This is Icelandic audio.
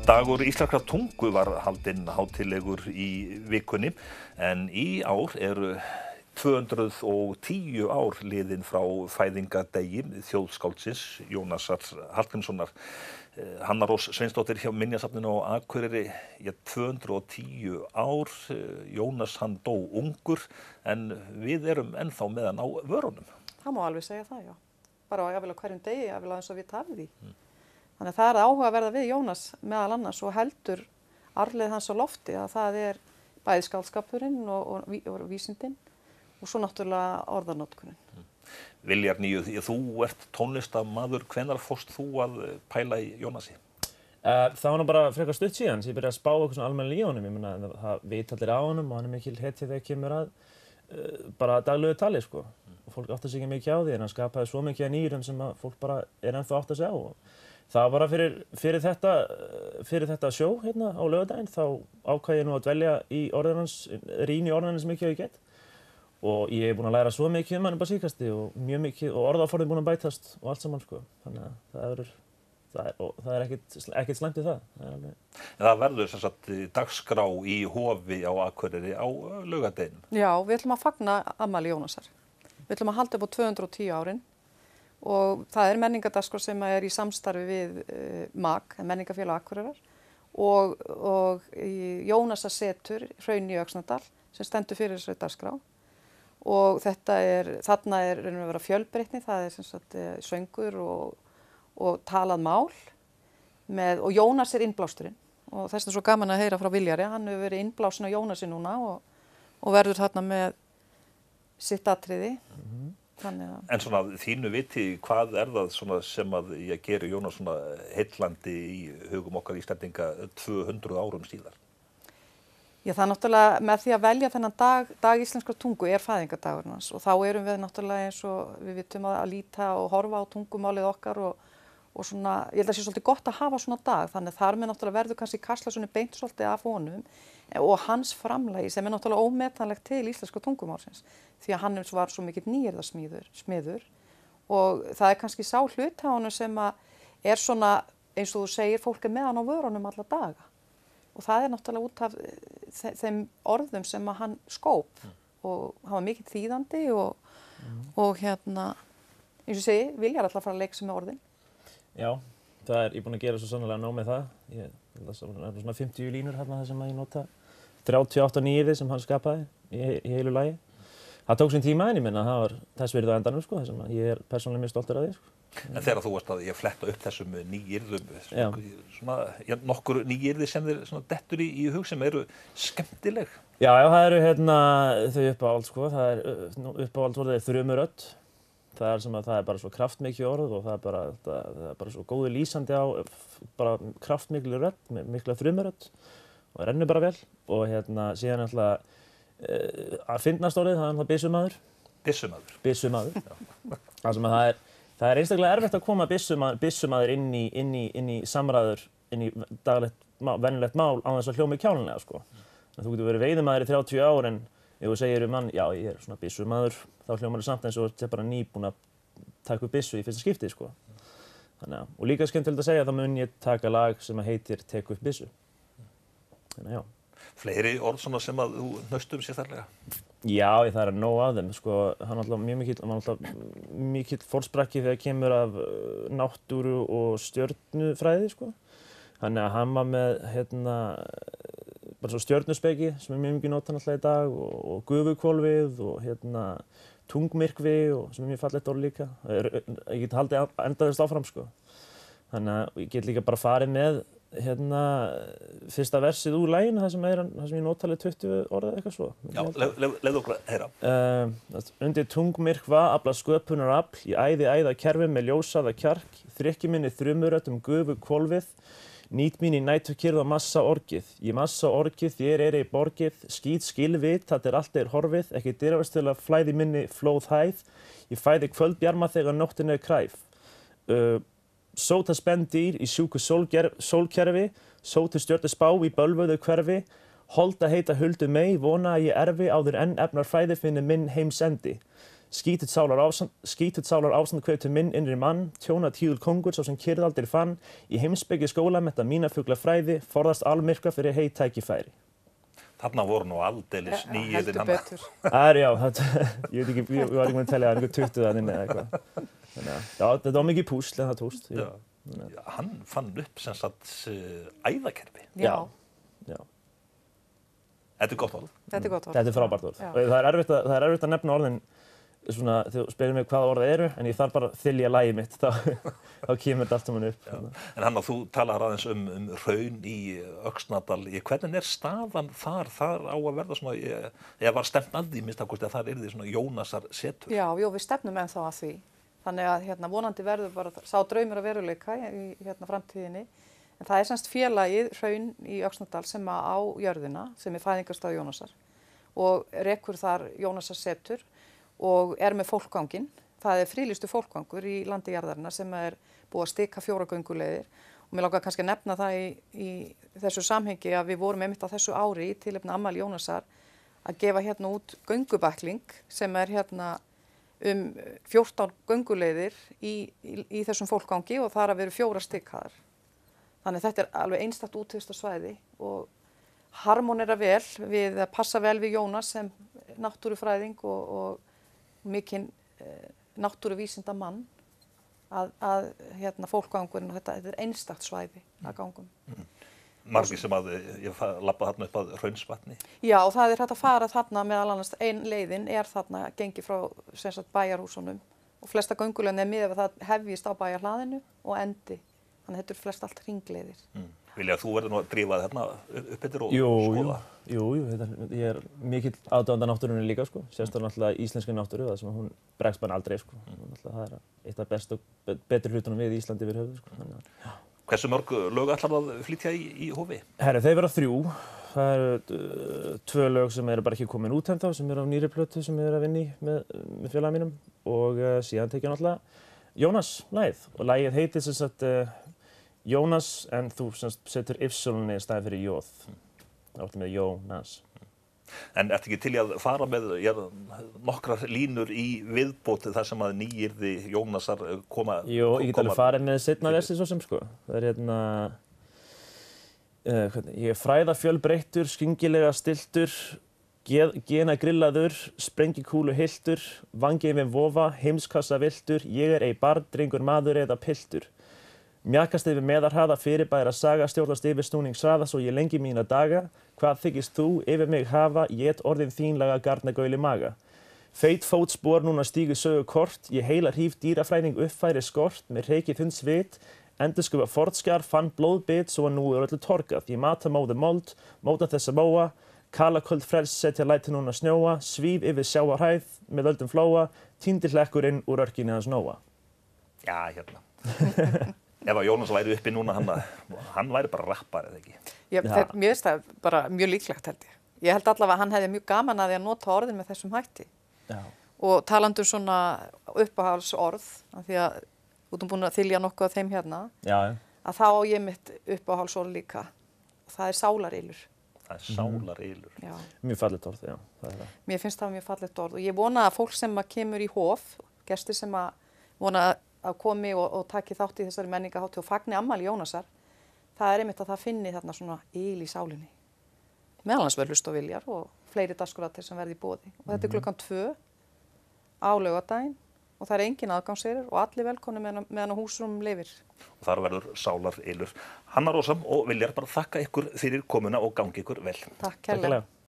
Dagur íslenskrar tungu var haldinn hátíðlegur í vikunni en í ár eru 210 ár liðin frá fæðingardegi þjóðskáldsins Jónasar Hallgrímssonar. Hanna Rós Sveinsdóttir hjá Minjasafninu á Akureyri, 210 ár, Jónas hann dó ungur en við erum ennþá með hann á vörunum. Það má alveg segja það, já. Bara jafnvel á hverjum degi, jafnvel eins og við tafið því. Þannig að það áhugaverða við Jónas meðal annars og heldur arfleifð hans á lofti að það bæði skáldskapurinn og vísindin og svo náttúrulega orðanotkunin. Viljar Níu, þú ert tónlistarmaður, hvenær fórst þú að pæla í Jónasi? Það var nú bara frekar stutt síðan, ég byrjaði að spá eitthvað svona almennilega í honum. Ég meina, það veit allir á honum og hann mikil hetja þegar kemur að bara daglegu tali, sko. Og fólk áttar sig ekki mikið á því en hann skapaði svo mikið af nýrum sem að fólk bara ennþá áttar sig á. Það var bara fyrir þetta sjó hérna á laugardaginn, þá ákvað ég nú að dvelja í orðin hans, rýna í orðin hans mikið og ég get. Og ég búinn að læra svo mikið hann bara síðkasti og mjög mikið, og orðaforðin búinn að bætast og allt saman, sko. Þannig að það er ekkert slæmt í það. Það verður sem sagt dagskrá í Hofi á Akureyri á laugardeginum. Já, við ætlum að fagna afmæli Jónasar. Við ætlum að halda upp á 210 árin. Og það menningardagskrá sem í samstarfi við MAG, Menningafélag Akureyrar, og Jónasar setur Hraun í Öxnadal sem stendur fyrir þessari dagskrá. Og þarna er að vera fjölbreytni, það sem sagt söngur og talað mál og Jónas innblásturinn. Og þess vegna svo gaman að heyra frá Viljari, hann hefur verið innblásin á Jónasi núna og verður þarna með sitt atriði. En svona þínu viti, hvað það svona sem að ég geri Jónas svona heillandi í hugum okkar Íslendinga 200 árum síðar? Já, það náttúrulega með því að velja þennan dag íslenskrar tungu fæðingardagurinn hans og þá erum við náttúrulega eins og við vitum að líta og horfa á tungumálið okkar og svona, ég held að sé svolítið gott að hafa svona dag, þannig þar með náttúrulega verður kannski Kastljósinu beint svolítið af honum og hans framlagi sem náttúrulega ómetanlegt til íslenska tungumálsins því að hann var svo mikill nýyrðasmiður og það kannski sá hlut á honum sem að svona, eins og þú segir, fólk með hann á vörunum alla daga og það náttúrulega út af þeim orðum sem að hann skóp og hann var mikill þýðandi og hérna, eins og segi, Viljar alltaf fara að leika sig með orðin. Já, ég er búinn að gera svo sannarlega nóg með það. Það er svona 50 línur hérna þar sem ég nota 38 nýyrði sem hann skapaði í heilu lagi. Það tók sín tíma en ég minna, það var þess virði á endanum, sko, þess að ég er persónulega mjög stoltur af því, sko. En þegar þú varst að fletta upp þessum nýyrðum, svona nokkur nýyrði sem þér svona dettur í hug sem eru skemmtileg? Já, það eru þau uppáhald, sko, uppáhald orðið þrumurödd. Það er bara svo kraftmikið orð og það er bara svo góður lýsandi á bara kraftmikli rödd, mikla þrumurödd og það rennur bara vel og síðan að fyndnast orðið, það er byssumaður. Byssumaður. Það sem það er einstaklega erfitt að koma byssumaður inn í samræður, inn í daglegt, venjulegt mál á þess að hljóma kjánalega, sko. Þú getur verið veiðimaður í 30 ár en ef þú segir mann, já, ég svona byssumaður, þá hljómar það samt eins og þetta bara nýbúin að taka upp byssu í fyrsta skipti, sko. Og líka skemmtilegt að segja að þá mun ég taka lag sem heitir Tek upp byssu. Þannig, já. Fleiri orð svona sem að þú hnaustum sérstaklega? Já, það er nóg af þeim, sko. Hann var alltaf mikill forsprakki þegar kemur af náttúru og stjörnufræði, sko. Þannig að hann var með, bara svo stjörnuspeki sem mjög mikið notað alltaf í dag og gufuhvolfið og tungmyrkvi og sem mjög fallegt orð líka. Ég get haldið endalaust áfram, sko. Þannig að ég get líka bara farið með fyrsta versið úr laginu þar sem ég nota alveg 20 orð eða eitthvað svo. Já, leið okkur að heyra. Undir tungmyrkva afla sköpunar afl, í æða kerfi með ljósaða kjark, þrykki minni þrumurödd gufuhvolfið, nýt mín í næturkyrrð og massa orgið. Í massa orgið þér í borgið, skít skilvit, það allt horfið, ekki dyrfast til að flæði minni flóð hæð, ég fæði kvöldbjarma þegar nóttin kræf. Sóta spendýr í sjúku sólkerfi, sóti stjörnu spá í bölvuðu hverfi, holda heita huldu mei, vona að ég erfi áður enn efnar fæði finni minn heimsendi. Skítull sálar ástand kveiktu minn innri mann, tjóna tíðul kongur sá sem kyrrðaldir fann, í heimspeki skóla metta mína fugla fræði, forðast almyrkva fyrir heit tækifæri. Þarna voru nú aldeilis nýjir Heldur betur. Það er, já, ég veit ekki, ég var ekki með að telja það, einhver 20 þannig eða eitthvað. Þannig að, já, þetta var mikið púsl en það tókst. Já. Hann fann upp sem sagt æðakerfi. Já. Þetta er gott orð. Þetta er gott orð. Þetta er frábært orð. Já. Og það er erfitt að nefna orðin svona, þegar þú spyrir mig hvaða orð það eru, en ég þarf bara að þylja lagið mitt, þá kemur þetta allt saman upp. En Hanna, þú talar aðeins um hraun í Öxnadal. Hvernig er staðan þar? Þar á að verða svona, ég var stefnt að því, minnst að þar yrði svona Jónasar setur. Já, við stefnum ennþá að því. Þannig að vonandi verður bara sá draumur að veruleika í framtíðinni. En það er semst félagið Hraun í Öxnadal sem á jörðina, sem er fæðingarstað Jónasar og rekur þar Jónasar setur og er með fólkganginn. Það er frílýstur fólkgangur í landi jarðarinnar sem er búið að stika 4 gönguleiðir og mér langar kannski að nefna það í þessu samhengi að við vorum einmitt á þessu ári í tilefni afmæli Jónasar að gefa út göngubækling sem er 14 gönguleiðir í þessum fólkgangi og þar að veru 4 stikkaðar. Þannig þetta er alveg einstakt útivistarsvæði og harmonera vel við að passa vel við Jónas sem náttúrufræðing og mikinn náttúruvísinda mann að fólkgangurinn og þetta er einstakt svæði að gangum. Margir sem ég labba þarna upp að Hraunsvatni. Já, og það er hægt að fara þarna meðal annars ein leiðin er þarna gengið frá sem sagt bæjarhúsunum og flesta gönguleiðin er miðað við það hefjist á bæjarhlaðinu og endi. Þannig að þetta eru flest allt hringleiðir. Vilja, þú verður nú að drífa þarna upp eftir og skoða? Jú, ég er mikill aðdáandi náttúrunni líka, sko. Sérstaklega náttúrulega íslenskri náttúru, það sem hún bregst bara aldrei, sko. Það er eitt af bestu og betri hlutunum við í Íslandi yfir höfuð, sko. Hversu mörg lög ætlar að flytja í hófi? Herri, þeir verða 3. Það eru 2 lög sem eru bara ekki komin út ennþá, sem eru á nýrri plötu sem ég er að vinna í með félaga mínum og síðan tekja náttúrulega Jónas lagið og lagið heitir sem sagt Jónas en þú setur y-ið í staðinn fyrir jóð. Það áttu með Jónas. En ertu ekki til í að fara með nokkrar línur í viðbóti þar sem að nýyrði Jónasar koma? Jú, ég get alveg farið með seinna versi svo sem, sko. Það er ég er fræða fjölbreyttur, skyngilega stiltur, gena grillaður, sprengikúlu hyltur, vangið með vofa, heimskassa viltur, ég er ei barn, drengur maður eða piltur. Mjakast yfir meðarhaða, fyrirbæra saga, stjórnast yfir snúningshraða, svo ég lengi mína daga. Hvað þykist þú yfir mig hafa, ég orðin þínlega garnagauli maga. Feit fótspor núna stígu sögu kort, ég heila hríf dýrafræðing uppfæri skort, með reiki þunn svit, endurskufa fortskjar, fann blóðbit, svo að nú er öllu torkað. Ég mata móðu mold, móta þessa móa, kalaköld frels setja læti núna snjóa, svíf yfir sjávarhæð, með öldum flóa, týndi hlekkurinn úr örkinni hans nóa. Já, Ef að Jónas væri uppi núna, hann væri bara rappari, eða ekki? Mér finnst það bara mjög líklegt, held ég. Ég held allavega að hann hefði mjög gaman að því að nota orðin með þessum hætti. Já. Og talandi svona uppáhaldsorð, af því að þú ert búin að þylja nokkuð af þeim hérna, að þá á ég mitt uppáhaldsorð líka. Og það er sálarilur. Það er sálarilur. Já. Mjög fallegt orð, já. Það er það. Mér finnst það mjög fallegt orð og ég vona að fólk sem kemur í hof, gestir sem vona að komi og taki þátt í þessari menningarhátíð og fagni afmæli Jónasar, það er einmitt að það finni þarna svona í sálinni. Meðal annars verður Lust og Viljar og fleiri dagskrárhátíðir sem verði í boði. Og þetta er klukkan 2 á laugardaginn og það er engin aðgangseyrir og allir velkomnir meðan á húsrúm lifir. Og þar verður sálarilur. Hanna Rósa og Viljar, bara þakka ykkur fyrir komuna og gangi ykkur vel. Takk kærlega.